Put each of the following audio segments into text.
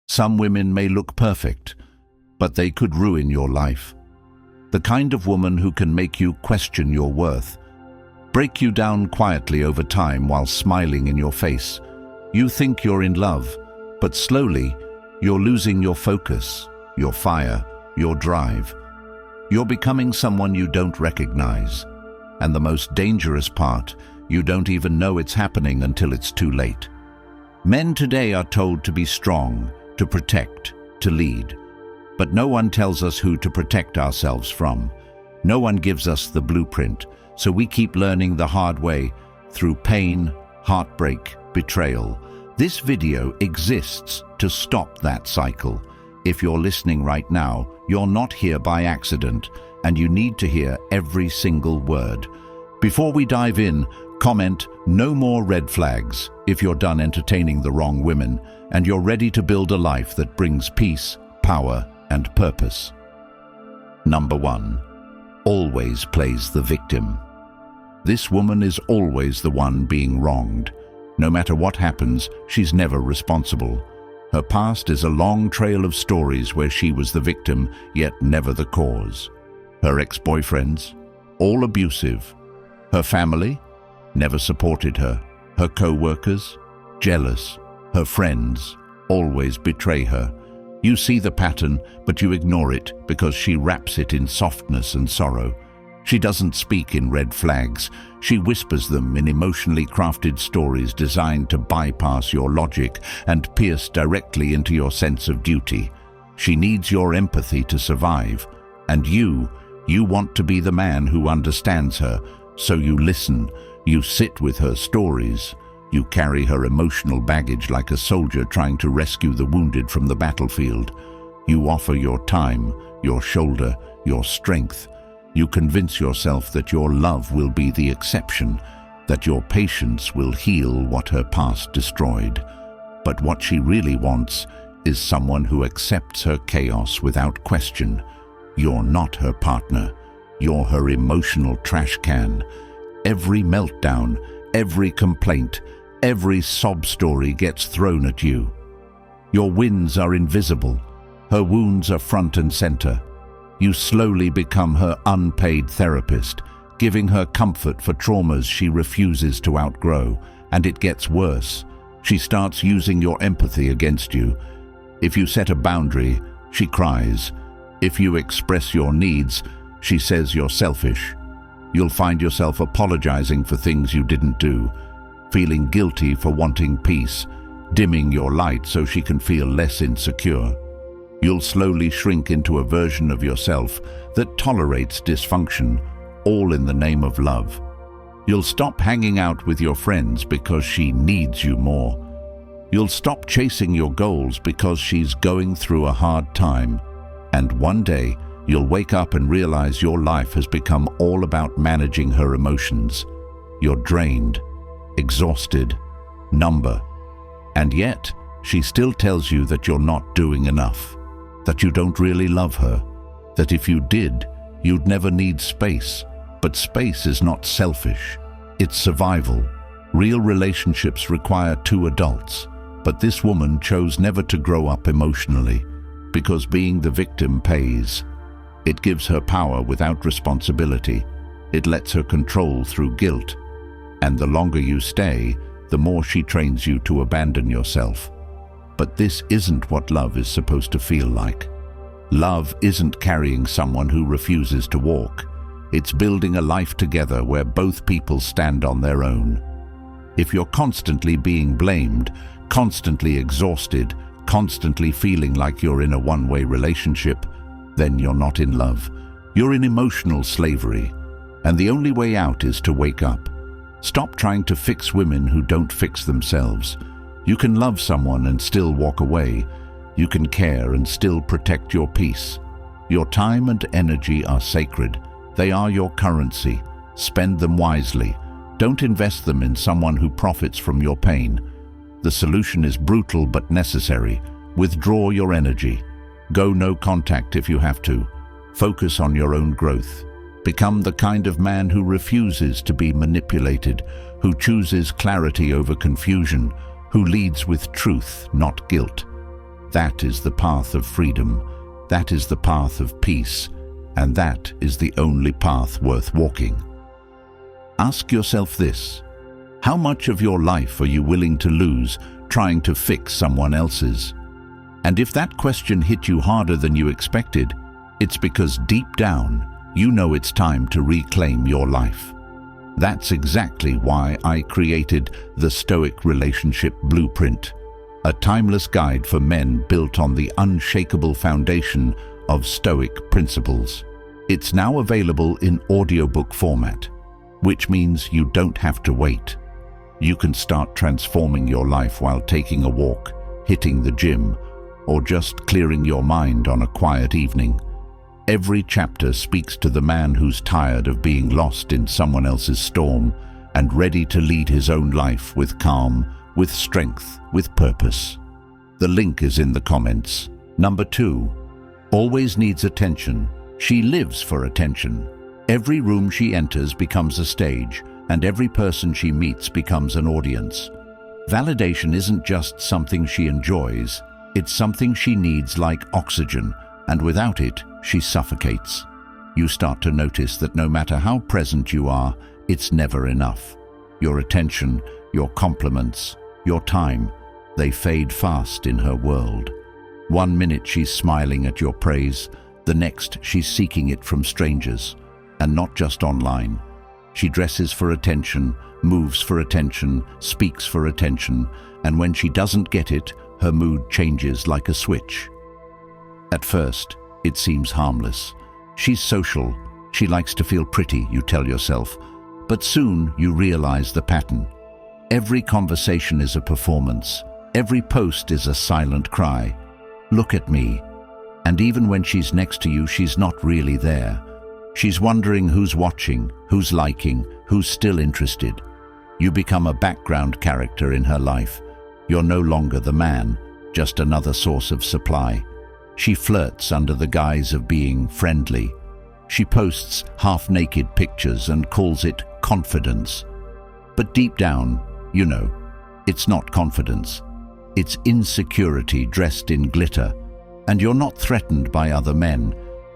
Some women may look perfect, but they could ruin your life. The kind of woman who can make you question your worth, break you down quietly over time while smiling in your face. You think you're in love, but slowly you're losing your focus, your fire, your drive. You're becoming someone you don't recognize. And the most dangerous part, you don't even know it's happening until it's too late. Men today are told to be strong, to protect, to lead. But no one tells us who to protect ourselves from. No one gives us the blueprint, so we keep learning the hard way through pain, heartbreak, betrayal. This video exists to stop that cycle. If you're listening right now, you're not here by accident, and you need to hear every single word. Before we dive in, comment "No more red flags" if you're done entertaining the wrong women and you're ready to build a life that brings peace, power, and purpose. Number 1. Always plays the victim. This woman is always the one being wronged. No matter what happens, she's never responsible. Her past is a long trail of stories where she was the victim, yet never the cause. Her ex-boyfriends, all abusive. Her family, never supported her. Her co-workers, jealous. Her friends, always betray her. You see the pattern, but you ignore it because she wraps it in softness and sorrow. She doesn't speak in red flags. She whispers them in emotionally crafted stories designed to bypass your logic and pierce directly into your sense of duty. She needs your empathy to survive. And you want to be the man who understands her, so you listen. You sit with her stories. You carry her emotional baggage like a soldier trying to rescue the wounded from the battlefield. You offer your time, your shoulder, your strength. You convince yourself that your love will be the exception, that your patience will heal what her past destroyed. But what she really wants is someone who accepts her chaos without question. You're not her partner. You're her emotional trash can. Every meltdown, every complaint, every sob story gets thrown at you. Your wins are invisible. Her wounds are front and center. You slowly become her unpaid therapist, giving her comfort for traumas she refuses to outgrow. And it gets worse. She starts using your empathy against you. If you set a boundary, she cries. If you express your needs, she says you're selfish. You'll find yourself apologizing for things you didn't do, feeling guilty for wanting peace, dimming your light so she can feel less insecure. You'll slowly shrink into a version of yourself that tolerates dysfunction, all in the name of love. You'll stop hanging out with your friends because she needs you more. You'll stop chasing your goals because she's going through a hard time. And one day, you'll wake up and realize your life has become all about managing her emotions. You're drained, exhausted, numb. And yet, she still tells you that you're not doing enough, that you don't really love her, that if you did, you'd never need space. But space is not selfish, it's survival. Real relationships require two adults, but this woman chose never to grow up emotionally, because being the victim pays. It gives her power without responsibility. It lets her control through guilt. And the longer you stay, the more she trains you to abandon yourself. But this isn't what love is supposed to feel like. Love isn't carrying someone who refuses to walk. It's building a life together where both people stand on their own. If you're constantly being blamed, constantly exhausted, constantly feeling like you're in a one-way relationship, then you're not in love. You're in emotional slavery. And the only way out is to wake up. Stop trying to fix women who don't fix themselves. You can love someone and still walk away. You can care and still protect your peace. Your time and energy are sacred. They are your currency. Spend them wisely. Don't invest them in someone who profits from your pain. The solution is brutal but necessary. Withdraw your energy. Go no contact if you have to. Focus on your own growth. Become the kind of man who refuses to be manipulated, who chooses clarity over confusion, who leads with truth, not guilt. That is the path of freedom. That is the path of peace. And that is the only path worth walking. Ask yourself this: how much of your life are you willing to lose trying to fix someone else's? And if that question hit you harder than you expected, it's because deep down, you know it's time to reclaim your life. That's exactly why I created the Stoic Relationship Blueprint, a timeless guide for men built on the unshakable foundation of Stoic principles. It's now available in audiobook format, which means you don't have to wait. You can start transforming your life while taking a walk, hitting the gym, or just clearing your mind on a quiet evening. Every chapter speaks to the man who's tired of being lost in someone else's storm and ready to lead his own life with calm, with strength, with purpose. The link is in the comments. Number 2. Always needs attention. She lives for attention. Every room she enters becomes a stage, and every person she meets becomes an audience. Validation isn't just something she enjoys, it's something she needs like oxygen, and without it, she suffocates. You start to notice that no matter how present you are, it's never enough. Your attention, your compliments, your time, they fade fast in her world. 1 minute she's smiling at your praise, the next she's seeking it from strangers, and not just online. She dresses for attention, moves for attention, speaks for attention, and when she doesn't get it, her mood changes like a switch. At first, it seems harmless. She's social. She likes to feel pretty, you tell yourself. But soon you realize the pattern. Every conversation is a performance. Every post is a silent cry. Look at me. And even when she's next to you, she's not really there. She's wondering who's watching, who's liking, who's still interested. You become a background character in her life. You're no longer the man, just another source of supply. She flirts under the guise of being friendly. She posts half-naked pictures and calls it confidence. But deep down, you know, it's not confidence. It's insecurity dressed in glitter. And you're not threatened by other men.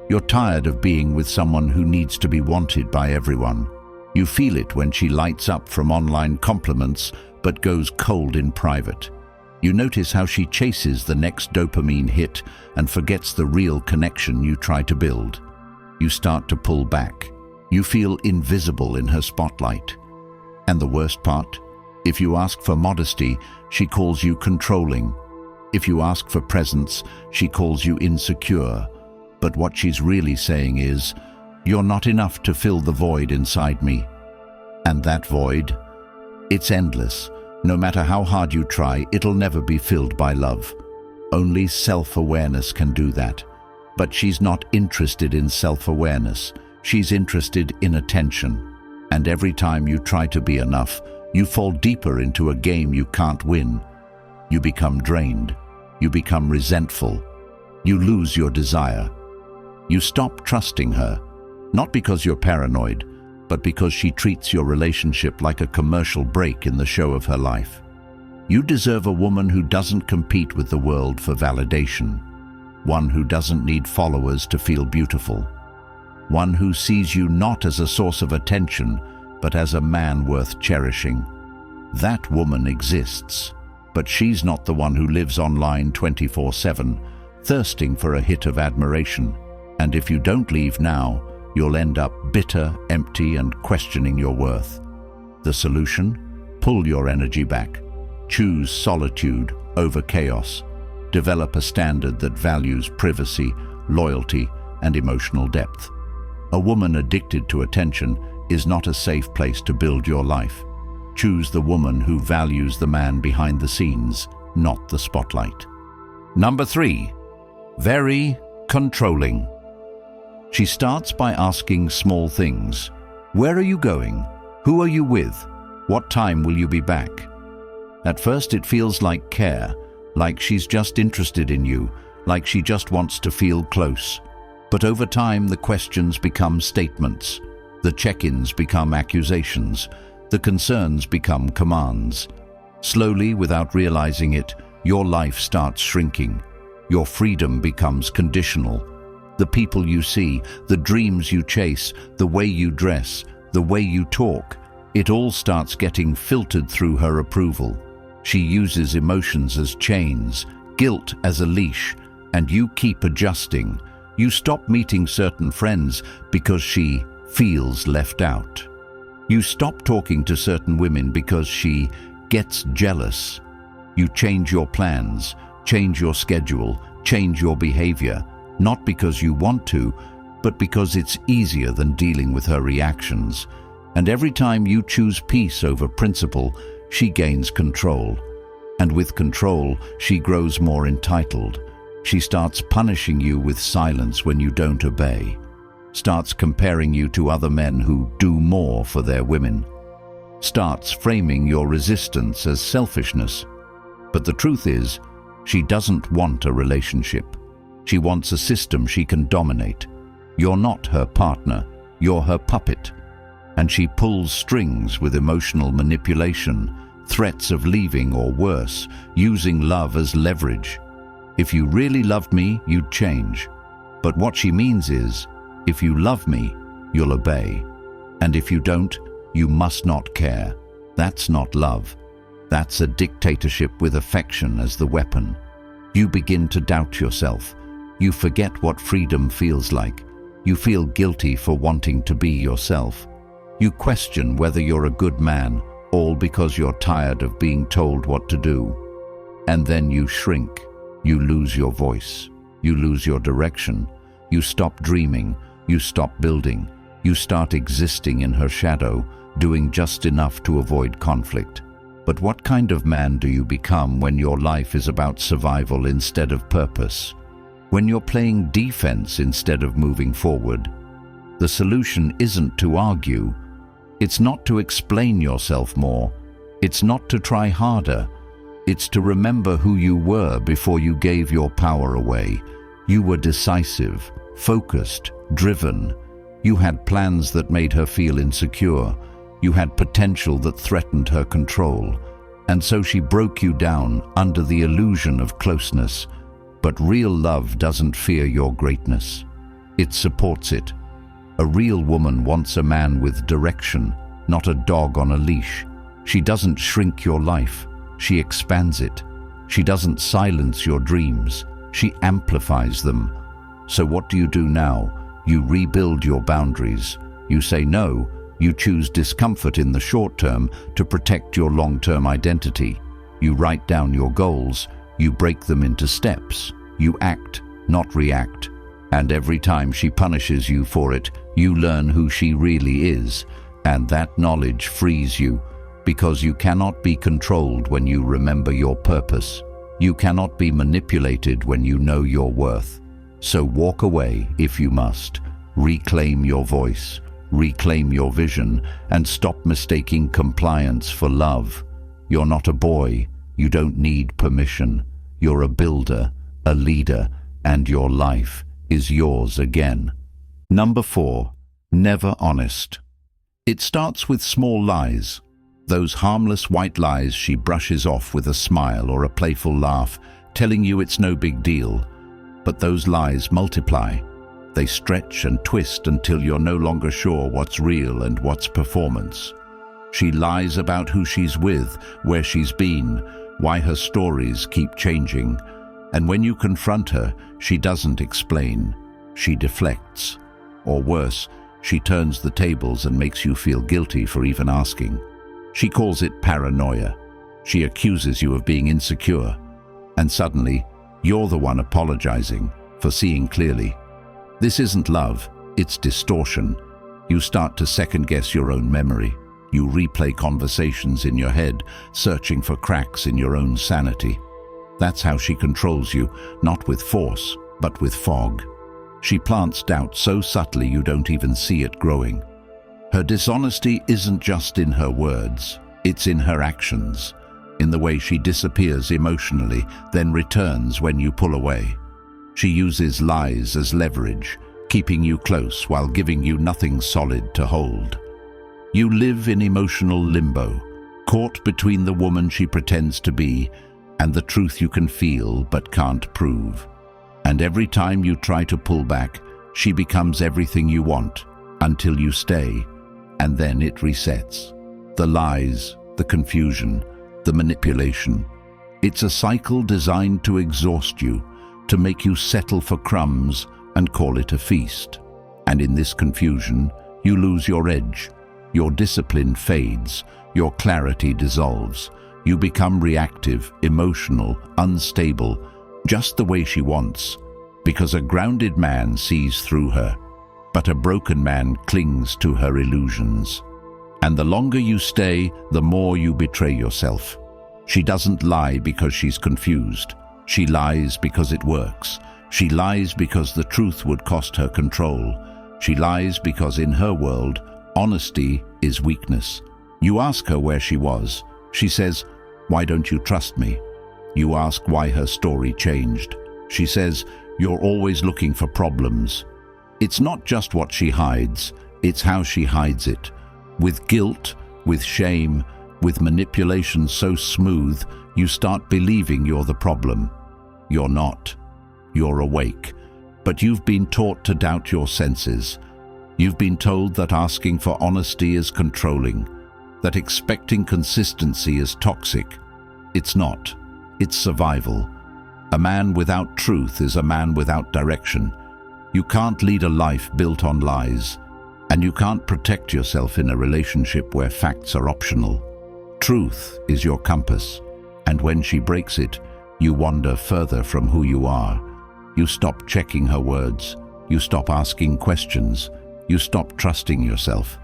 You're tired of being with someone who needs to be wanted by everyone. You feel it when she lights up from online compliments but goes cold in private. You notice how she chases the next dopamine hit and forgets the real connection you try to build. You start to pull back. You feel invisible in her spotlight. And the worst part? If you ask for modesty, she calls you controlling. If you ask for presence, she calls you insecure. But what she's really saying is, you're not enough to fill the void inside me. And that void, it's endless. No matter how hard you try, it'll never be filled by love. Only self-awareness can do that. But she's not interested in self-awareness. She's interested in attention. And every time you try to be enough, you fall deeper into a game you can't win. You become drained. You become resentful. You lose your desire. You stop trusting her, not because you're paranoid, but because she treats your relationship like a commercial break in the show of her life. You deserve a woman who doesn't compete with the world for validation, one who doesn't need followers to feel beautiful, one who sees you not as a source of attention, but as a man worth cherishing. That woman exists, but she's not the one who lives online 24/7, thirsting for a hit of admiration. And if you don't leave now, you'll end up bitter, empty, and questioning your worth. The solution? Pull your energy back. Choose solitude over chaos. Develop a standard that values privacy, loyalty, and emotional depth. A woman addicted to attention is not a safe place to build your life. Choose the woman who values the man behind the scenes, not the spotlight. Number 3. Very controlling. She starts by asking small things. Where are you going? Who are you with? What time will you be back? At first it feels like care, like she's just interested in you, like she just wants to feel close. But over time the questions become statements. The check-ins become accusations. The concerns become commands. Slowly, without realizing it, your life starts shrinking. Your freedom becomes conditional. The people you see, the dreams you chase, the way you dress, the way you talk, it all starts getting filtered through her approval. She uses emotions as chains, guilt as a leash, and you keep adjusting. You stop meeting certain friends because she feels left out. You stop talking to certain women because she gets jealous. You change your plans, change your schedule, change your behavior, not because you want to, but because it's easier than dealing with her reactions. And every time you choose peace over principle, she gains control. And with control, she grows more entitled. She starts punishing you with silence when you don't obey. Starts comparing you to other men who do more for their women. Starts framing your resistance as selfishness. But the truth is, she doesn't want a relationship. She wants a system she can dominate. You're not her partner, you're her puppet. And she pulls strings with emotional manipulation, threats of leaving or worse, using love as leverage. If you really loved me, you'd change. But what she means is, if you love me, you'll obey. And if you don't, you must not care. That's not love. That's a dictatorship with affection as the weapon. You begin to doubt yourself. You forget what freedom feels like. You feel guilty for wanting to be yourself. You question whether you're a good man, all because you're tired of being told what to do. And then you shrink. You lose your voice. You lose your direction. You stop dreaming. You stop building. You start existing in her shadow, doing just enough to avoid conflict. But what kind of man do you become when your life is about survival instead of purpose? When you're playing defense instead of moving forward? The solution isn't to argue. It's not to explain yourself more. It's not to try harder. It's to remember who you were before you gave your power away. You were decisive, focused, driven. You had plans that made her feel insecure. You had potential that threatened her control. And so she broke you down under the illusion of closeness. But real love doesn't fear your greatness. It supports it. A real woman wants a man with direction, not a dog on a leash. She doesn't shrink your life. She expands it. She doesn't silence your dreams. She amplifies them. So what do you do now? You rebuild your boundaries. You say no. You choose discomfort in the short term to protect your long-term identity. You write down your goals. You break them into steps. You act, not react. And every time she punishes you for it, you learn who she really is. And that knowledge frees you, because you cannot be controlled when you remember your purpose. You cannot be manipulated when you know your worth. So walk away if you must. Reclaim your voice. Reclaim your vision, and stop mistaking compliance for love. You're not a boy. You don't need permission. You're a builder, a leader, and your life is yours again. Number 4, never honest. It starts with small lies. Those harmless white lies she brushes off with a smile or a playful laugh, telling you it's no big deal. But those lies multiply. They stretch and twist until you're no longer sure what's real and what's performance. She lies about who she's with, where she's been, why her stories keep changing. And when you confront her, she doesn't explain. She deflects. Or worse, she turns the tables and makes you feel guilty for even asking. She calls it paranoia. She accuses you of being insecure. And suddenly, you're the one apologizing for seeing clearly. This isn't love, it's distortion. You start to second-guess your own memory. You replay conversations in your head, searching for cracks in your own sanity. That's how she controls you, not with force, but with fog. She plants doubt so subtly you don't even see it growing. Her dishonesty isn't just in her words, it's in her actions, in the way she disappears emotionally, then returns when you pull away. She uses lies as leverage, keeping you close while giving you nothing solid to hold. You live in emotional limbo, caught between the woman she pretends to be and the truth you can feel but can't prove. And every time you try to pull back, she becomes everything you want, until you stay, and then it resets. The lies, the confusion, the manipulation. It's a cycle designed to exhaust you, to make you settle for crumbs and call it a feast. And in this confusion, you lose your edge. Your discipline fades, your clarity dissolves. You become reactive, emotional, unstable, just the way she wants, because a grounded man sees through her, but a broken man clings to her illusions. And the longer you stay, the more you betray yourself. She doesn't lie because she's confused. She lies because it works. She lies because the truth would cost her control. She lies because in her world, honesty is weakness. You ask her where she was. She says, "Why don't you trust me?" You ask why her story changed. She says, "You're always looking for problems." It's not just what she hides, it's how she hides it. With guilt, with shame, with manipulation so smooth, you start believing you're the problem. You're not. You're awake. But you've been taught to doubt your senses. You've been told that asking for honesty is controlling, that expecting consistency is toxic. It's not. It's survival. A man without truth is a man without direction. You can't lead a life built on lies, and you can't protect yourself in a relationship where facts are optional. Truth is your compass, and when she breaks it, you wander further from who you are. You stop checking her words. You stop asking questions. You stop trusting yourself.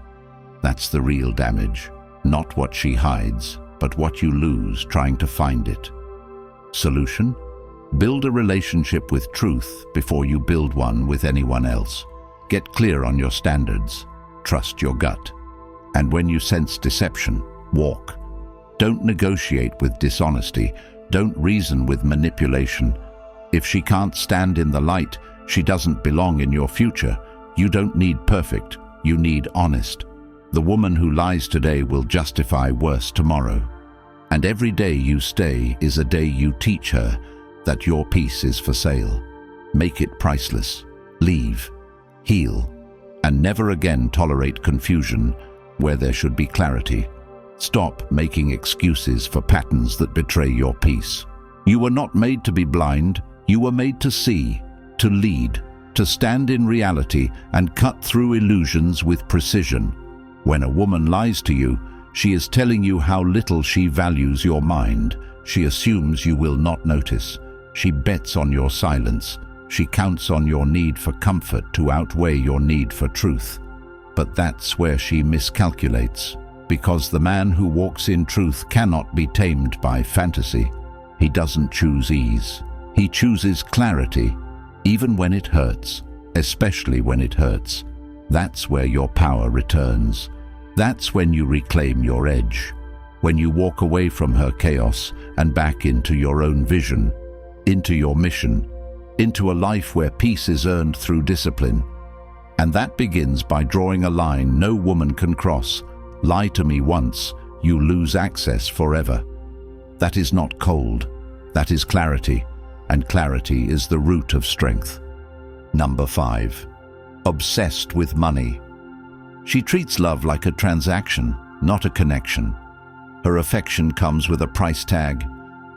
That's the real damage. Not what she hides, but what you lose trying to find it. Solution? Build a relationship with truth before you build one with anyone else. Get clear on your standards. Trust your gut. And when you sense deception, walk. Don't negotiate with dishonesty. Don't reason with manipulation. If she can't stand in the light, she doesn't belong in your future. You don't need perfect, you need honest. The woman who lies today will justify worse tomorrow. And every day you stay is a day you teach her that your peace is for sale. Make it priceless. Leave. Heal. And never again tolerate confusion where there should be clarity. Stop making excuses for patterns that betray your peace. You were not made to be blind. You were made to see, to lead, to stand in reality and cut through illusions with precision. When a woman lies to you, she is telling you how little she values your mind. She assumes you will not notice. She bets on your silence. She counts on your need for comfort to outweigh your need for truth. But that's where she miscalculates, because the man who walks in truth cannot be tamed by fantasy. He doesn't choose ease. He chooses clarity, even when it hurts, especially when it hurts. That's where your power returns. That's when you reclaim your edge, when you walk away from her chaos and back into your own vision, into your mission, into a life where peace is earned through discipline. And that begins by drawing a line no woman can cross. Lie to me once, you lose access forever. That is not cold, that is clarity, and clarity is the root of strength. Number 5. Obsessed with money. She treats love like a transaction, not a connection. Her affection comes with a price tag.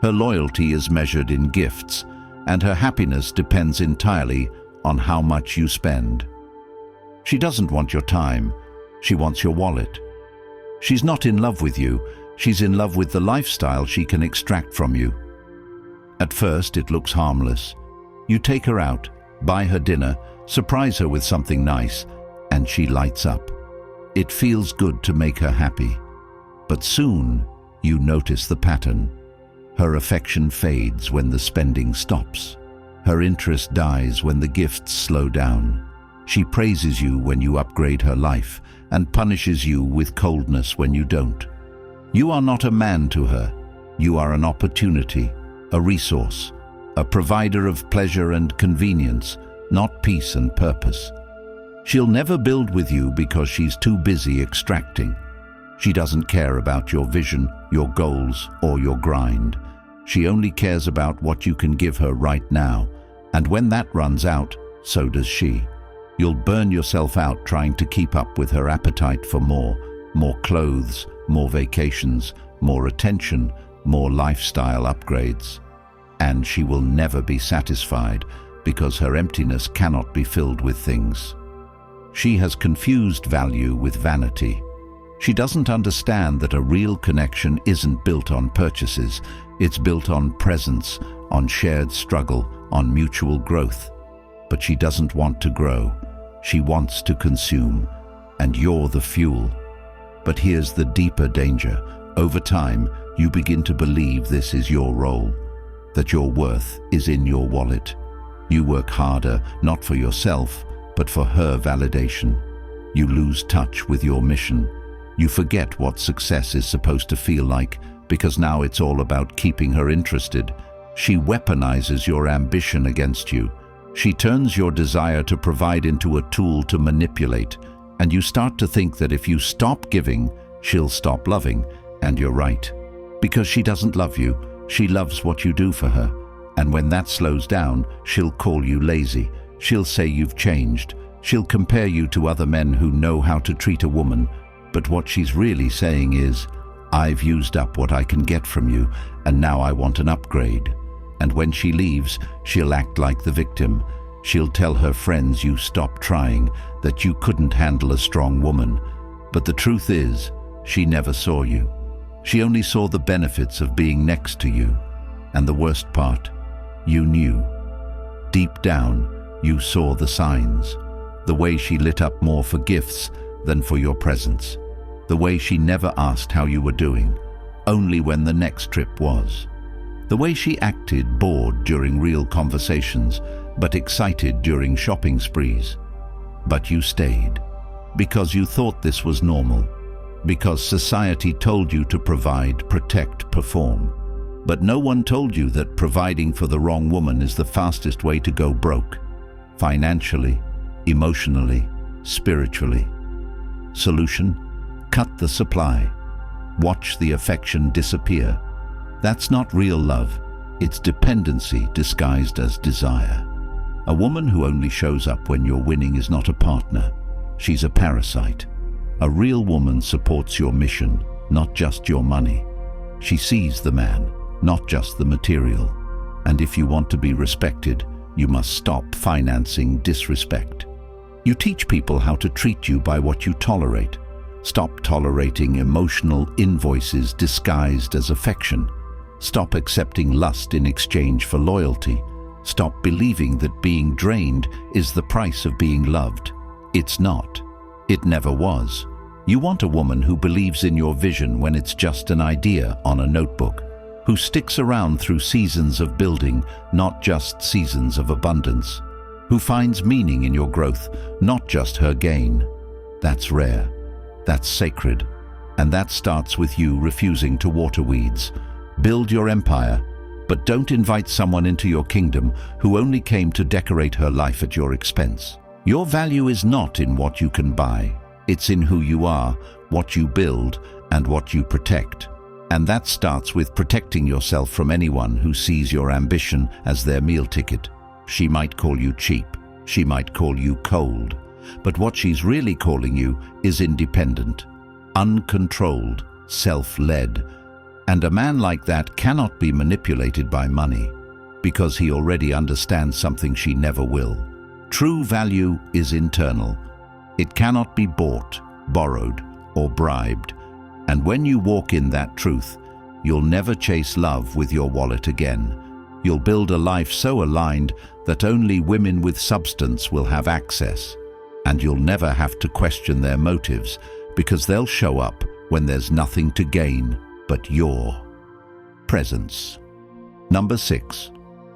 Her loyalty is measured in gifts, and her happiness depends entirely on how much you spend. She doesn't want your time, she wants your wallet. She's not in love with you, she's in love with the lifestyle she can extract from you. At first it looks harmless. You take her out, buy her dinner, surprise her with something nice, and she lights up. It feels good to make her happy. But soon you notice the pattern. Her affection fades when the spending stops. Her interest dies when the gifts slow down. She praises you when you upgrade her life and punishes you with coldness when you don't. You are not a man to her. You are an opportunity, a resource, a provider of pleasure and convenience, not peace and purpose. She'll never build with you because she's too busy extracting. She doesn't care about your vision, your goals, or your grind. She only cares about what you can give her right now, And when that runs out, so does she. You'll burn yourself out trying to keep up with her appetite for more clothes, more vacations, more attention, more lifestyle upgrades. And she will never be satisfied because her emptiness cannot be filled with things. She has confused value with vanity. She doesn't understand that a real connection isn't built on purchases. It's built on presence, on shared struggle, on mutual growth. But she doesn't want to grow. She wants to consume, and you're the fuel. But here's the deeper danger. Over time, you begin to believe this is your role, that your worth is in your wallet. You work harder, not for yourself, but for her validation. You lose touch with your mission. You forget what success is supposed to feel like, because now it's all about keeping her interested. She weaponizes your ambition against you. She turns your desire to provide into a tool to manipulate, and you start to think that if you stop giving, she'll stop loving. And you're right. Because she doesn't love you, she loves what you do for her. And when that slows down, she'll call you lazy. She'll say you've changed. She'll compare you to other men who know how to treat a woman. But what she's really saying is, I've used up what I can get from you, and now I want an upgrade. And when she leaves, she'll act like the victim. She'll tell her friends you stopped trying, that you couldn't handle a strong woman. But the truth is, she never saw you. She only saw the benefits of being next to you. And the worst part, you knew. Deep down, you saw the signs. The way she lit up more for gifts than for your presence. The way she never asked how you were doing, only when the next trip was. The way she acted bored during real conversations, but excited during shopping sprees. But you stayed, because you thought this was normal. Because society told you to provide, protect, perform. But no one told you that providing for the wrong woman is the fastest way to go broke. Financially, emotionally, spiritually. Solution? Cut the supply. Watch the affection disappear. That's not real love. It's dependency disguised as desire. A woman who only shows up when you're winning is not a partner. She's a parasite. A real woman supports your mission, not just your money. She sees the man, not just the material. And if you want to be respected, you must stop financing disrespect. You teach people how to treat you by what you tolerate. Stop tolerating emotional invoices disguised as affection. Stop accepting lust in exchange for loyalty. Stop believing that being drained is the price of being loved. It's not. It never was. You want a woman who believes in your vision when it's just an idea on a notebook, who sticks around through seasons of building, not just seasons of abundance, who finds meaning in your growth, not just her gain. That's rare. That's sacred. And that starts with you refusing to water weeds. Build your empire, but don't invite someone into your kingdom who only came to decorate her life at your expense. Your value is not in what you can buy. It's in who you are, what you build, and what you protect. And that starts with protecting yourself from anyone who sees your ambition as their meal ticket. She might call you cheap. She might call you cold. But what she's really calling you is independent, uncontrolled, self-led. And a man like that cannot be manipulated by money, because he already understands something she never will. True value is internal. It cannot be bought, borrowed, or bribed. And when you walk in that truth, you'll never chase love with your wallet again. You'll build a life so aligned that only women with substance will have access. And you'll never have to question their motives, because they'll show up when there's nothing to gain but your presence. Number 6.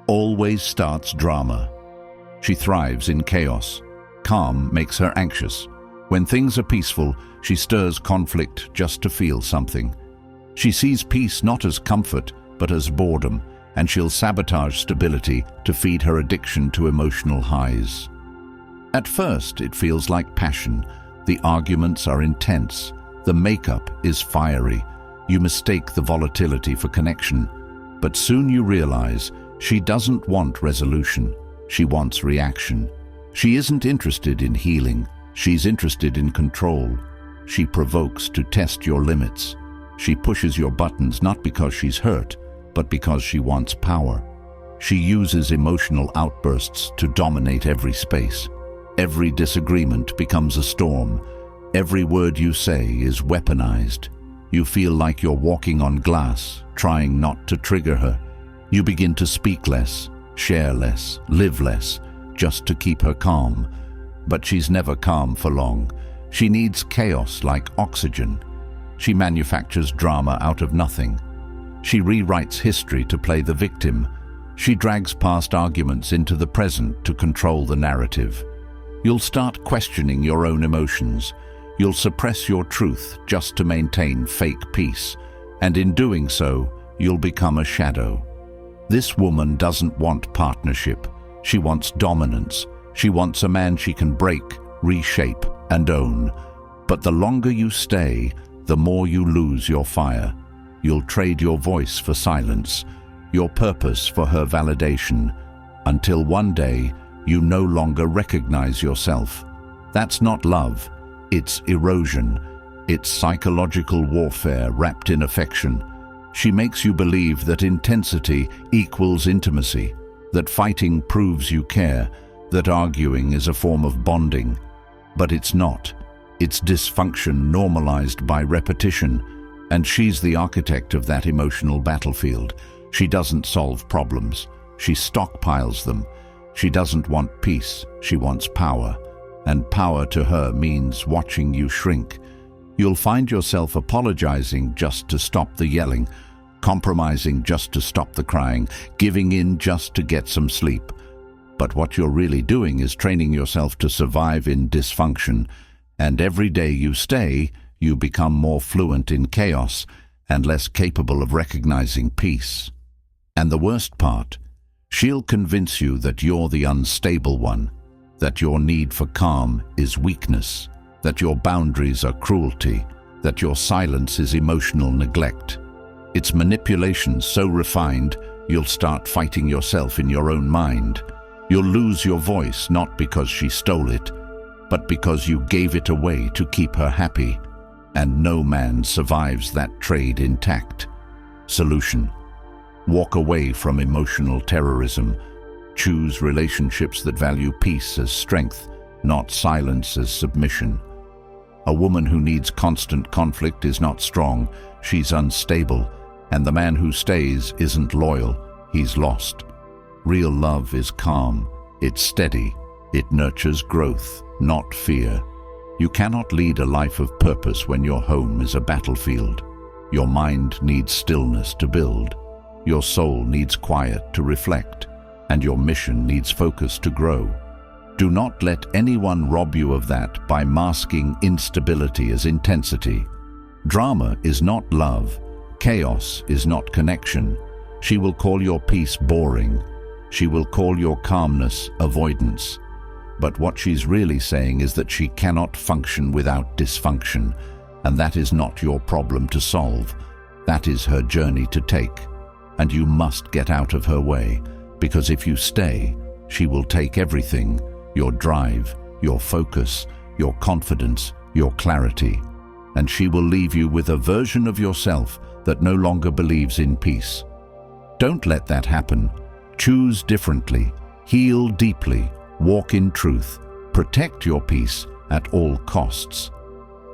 Always starts drama. She thrives in chaos. Calm makes her anxious. When things are peaceful, she stirs conflict just to feel something. She sees peace not as comfort, but as boredom, and she'll sabotage stability to feed her addiction to emotional highs. At first, it feels like passion. The arguments are intense. The makeup is fiery. You mistake the volatility for connection. But soon you realize she doesn't want resolution. She wants reaction. She isn't interested in healing. She's interested in control. She provokes to test your limits. She pushes your buttons not because she's hurt, but because she wants power. She uses emotional outbursts to dominate every space. Every disagreement becomes a storm. Every word you say is weaponized. You feel like you're walking on glass, trying not to trigger her. You begin to speak less, share less, live less, just to keep her calm. But she's never calm for long. She needs chaos like oxygen. She manufactures drama out of nothing. She rewrites history to play the victim. She drags past arguments into the present to control the narrative. You'll start questioning your own emotions. You'll suppress your truth just to maintain fake peace. And in doing so, you'll become a shadow. This woman doesn't want partnership. She wants dominance. She wants a man she can break, reshape, and own. But the longer you stay, the more you lose your fire. You'll trade your voice for silence, your purpose for her validation, until one day you no longer recognize yourself. That's not love. It's erosion. It's psychological warfare wrapped in affection. She makes you believe that intensity equals intimacy, that fighting proves you care, that arguing is a form of bonding. But it's not. It's dysfunction normalized by repetition, and she's the architect of that emotional battlefield. She doesn't solve problems. She stockpiles them. She doesn't want peace. She wants power. And power to her means watching you shrink. You'll find yourself apologizing just to stop the yelling, compromising just to stop the crying, giving in just to get some sleep. But what you're really doing is training yourself to survive in dysfunction, and every day you stay, you become more fluent in chaos and less capable of recognizing peace. And the worst part, she'll convince you that you're the unstable one, that your need for calm is weakness, that your boundaries are cruelty, that your silence is emotional neglect. It's manipulation so refined, you'll start fighting yourself in your own mind. You'll lose your voice not because she stole it, but because you gave it away to keep her happy. And no man survives that trade intact. Solution: walk away from emotional terrorism. Choose relationships that value peace as strength, not silence as submission. A woman who needs constant conflict is not strong, she's unstable, and the man who stays isn't loyal, he's lost. Real love is calm, it's steady, it nurtures growth, not fear. You cannot lead a life of purpose when your home is a battlefield. Your mind needs stillness to build. Your soul needs quiet to reflect. And your mission needs focus to grow. Do not let anyone rob you of that by masking instability as intensity. Drama is not love. Chaos is not connection. She will call your peace boring. She will call your calmness avoidance. But what she's really saying is that she cannot function without dysfunction, and that is not your problem to solve. That is her journey to take, and you must get out of her way, because if you stay, she will take everything: your drive, your focus, your confidence, your clarity, and she will leave you with a version of yourself that no longer believes in peace. Don't let that happen. Choose differently, heal deeply, walk in truth, protect your peace at all costs.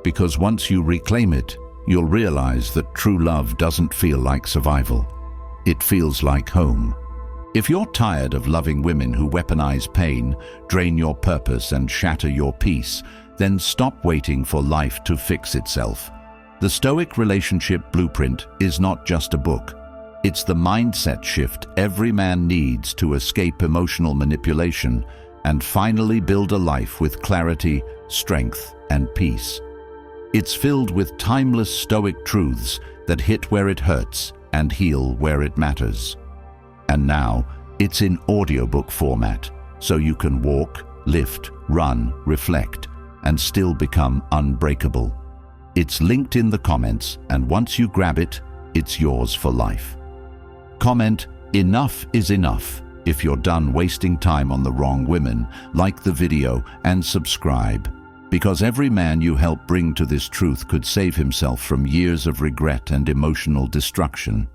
Because once you reclaim it, you'll realize that true love doesn't feel like survival. It feels like home. If you're tired of loving women who weaponize pain, drain your purpose, and shatter your peace, then stop waiting for life to fix itself. The Stoic Relationship Blueprint is not just a book. It's the mindset shift every man needs to escape emotional manipulation and finally build a life with clarity, strength, and peace. It's filled with timeless Stoic truths that hit where it hurts and heal where it matters. And now, it's in audiobook format, so you can walk, lift, run, reflect, and still become unbreakable. It's linked in the comments, and once you grab it, it's yours for life. Comment, "Enough is enough," If you're done wasting time on the wrong women, like the video and subscribe. Because every man you help bring to this truth could save himself from years of regret and emotional destruction.